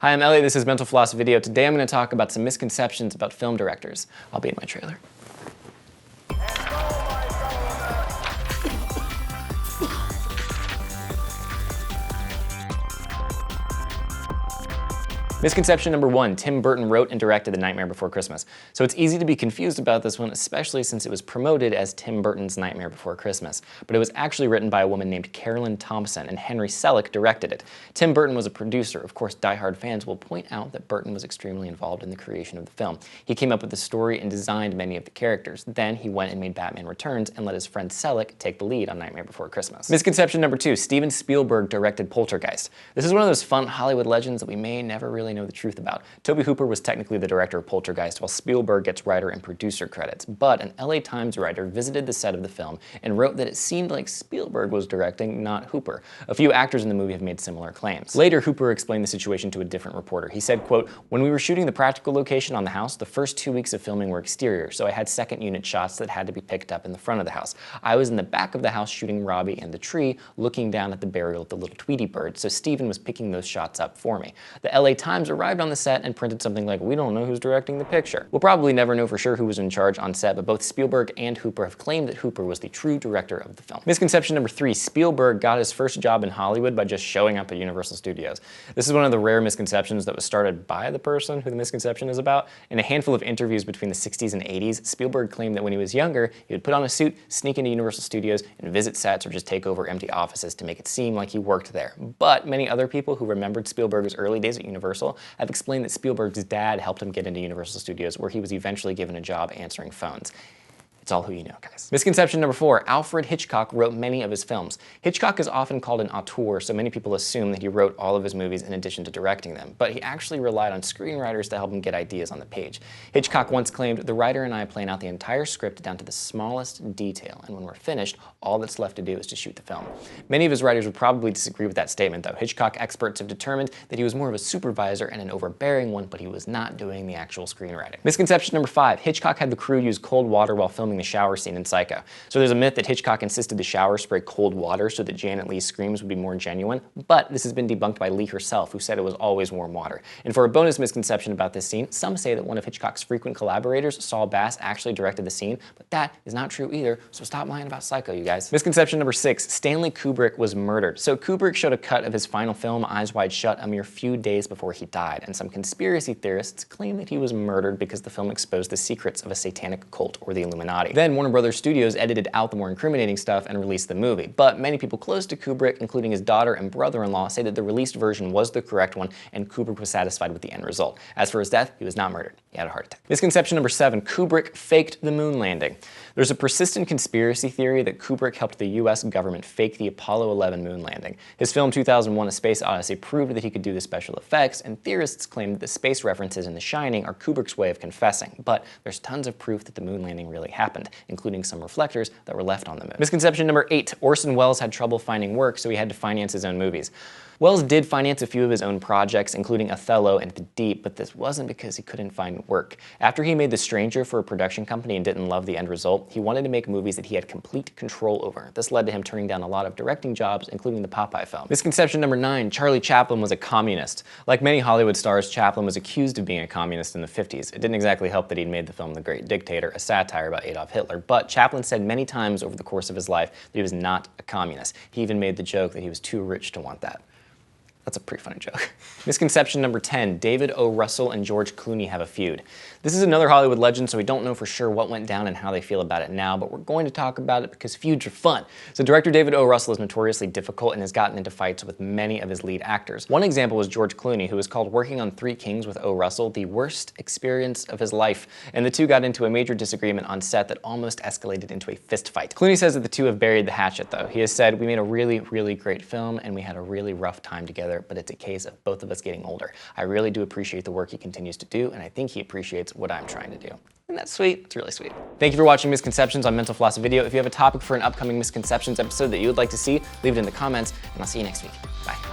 Hi, I'm Elliott. This is Mental Floss Video. Today I'm going to talk about some misconceptions about film directors. I'll be in my trailer. Misconception number 1, Tim Burton wrote and directed The Nightmare Before Christmas. So it's easy to be confused about this one, especially since it was promoted as Tim Burton's Nightmare Before Christmas. But it was actually written by a woman named Carolyn Thompson, and Henry Selick directed it. Tim Burton was a producer. Of course, die-hard fans will point out that Burton was extremely involved in the creation of the film. He came up with the story and designed many of the characters. Then he went and made Batman Returns and let his friend Selick take the lead on Nightmare Before Christmas. Misconception number 2, Steven Spielberg directed Poltergeist. This is one of those fun Hollywood legends that we may never really know the truth about. Tobe Hooper was technically the director of Poltergeist, while Spielberg gets writer and producer credits. But an LA Times writer visited the set of the film and wrote that it seemed like Spielberg was directing, not Hooper. A few actors in the movie have made similar claims. Later, Hooper explained the situation to a different reporter. He said, quote, "When we were shooting the practical location on the house, the first 2 weeks of filming were exterior, so I had second unit shots that had to be picked up in the front of the house. I was in the back of the house shooting Robbie and the tree, looking down at the burial of the little Tweety bird, so Steven was picking those shots up for me. The LA Times arrived on the set and printed something like, 'We don't know who's directing the picture.' We'll probably never know for sure who was in charge on set, but both Spielberg and Hooper have claimed that Hooper was the true director of the film." Misconception number 3, Spielberg got his first job in Hollywood by just showing up at Universal Studios. This is one of the rare misconceptions that was started by the person who the misconception is about. In a handful of interviews between the 60s and 80s, Spielberg claimed that when he was younger, he would put on a suit, sneak into Universal Studios, and visit sets or just take over empty offices to make it seem like he worked there. But many other people who remembered Spielberg's early days at Universal have explained that Spielberg's dad helped him get into Universal Studios, where he was eventually given a job answering phones. It's all who you know, guys. Misconception number 4, Alfred Hitchcock wrote many of his films. Hitchcock is often called an auteur, so many people assume that he wrote all of his movies in addition to directing them, but he actually relied on screenwriters to help him get ideas on the page. Hitchcock once claimed, "The writer and I plan out the entire script down to the smallest detail, and when we're finished, all that's left to do is to shoot the film." Many of his writers would probably disagree with that statement, though. Hitchcock experts have determined that he was more of a supervisor and an overbearing one, but he was not doing the actual screenwriting. Misconception number 5, Hitchcock had the crew use cold water while filming the shower scene in Psycho. So there's a myth that Hitchcock insisted the shower spray cold water so that Janet Leigh's screams would be more genuine, but this has been debunked by Leigh herself, who said it was always warm water. And for a bonus misconception about this scene, some say that one of Hitchcock's frequent collaborators, Saul Bass, actually directed the scene, but that is not true either, so stop lying about Psycho, you guys. Misconception number 6, Stanley Kubrick was murdered. So Kubrick showed a cut of his final film, Eyes Wide Shut, a mere few days before he died, and some conspiracy theorists claim that he was murdered because the film exposed the secrets of a satanic cult or the Illuminati. Then Warner Brothers Studios edited out the more incriminating stuff and released the movie. But many people close to Kubrick, including his daughter and brother-in-law, say that the released version was the correct one and Kubrick was satisfied with the end result. As for his death, he was not murdered. He had a heart attack. Misconception number 7, Kubrick faked the moon landing. There's a persistent conspiracy theory that Kubrick helped the US government fake the Apollo 11 moon landing. His film 2001: A Space Odyssey proved that he could do the special effects, and theorists claim that the space references in The Shining are Kubrick's way of confessing. But there's tons of proof that the moon landing really happened, including some reflectors that were left on the moon. Misconception number 8, Orson Welles had trouble finding work, so he had to finance his own movies. Welles did finance a few of his own projects, including Othello and The Deep, but this wasn't because he couldn't find work. After he made The Stranger for a production company and didn't love the end result, he wanted to make movies that he had complete control over. This led to him turning down a lot of directing jobs, including the Popeye film. Misconception number 9, Charlie Chaplin was a communist. Like many Hollywood stars, Chaplin was accused of being a communist in the 50s. It didn't exactly help that he'd made the film The Great Dictator, a satire about Adolf Hitler, but Chaplin said many times over the course of his life that he was not a communist. He even made the joke that he was too rich to want that. That's a pretty funny joke. Misconception number 10, David ORussell and George Clooney have a feud. This is another Hollywood legend, so we don't know for sure what went down and how they feel about it now, but we're going to talk about it because feuds are fun. So director David ORussell is notoriously difficult and has gotten into fights with many of his lead actors. One example was George Clooney, who was called working on Three Kings with ORussell the worst experience of his life, and the two got into a major disagreement on set that almost escalated into a fist fight. Clooney says that the two have buried the hatchet, though. He has said, "We made a really, really great film, and we had a really rough time together, but it's a case of both of us getting older. I really do appreciate the work he continues to do, and I think he appreciates what I'm trying to do." Isn't that sweet? It's really sweet. Thank you for watching Misconceptions on Mental Floss Video. If you have a topic for an upcoming Misconceptions episode that you would like to see, leave it in the comments, and I'll see you next week. Bye.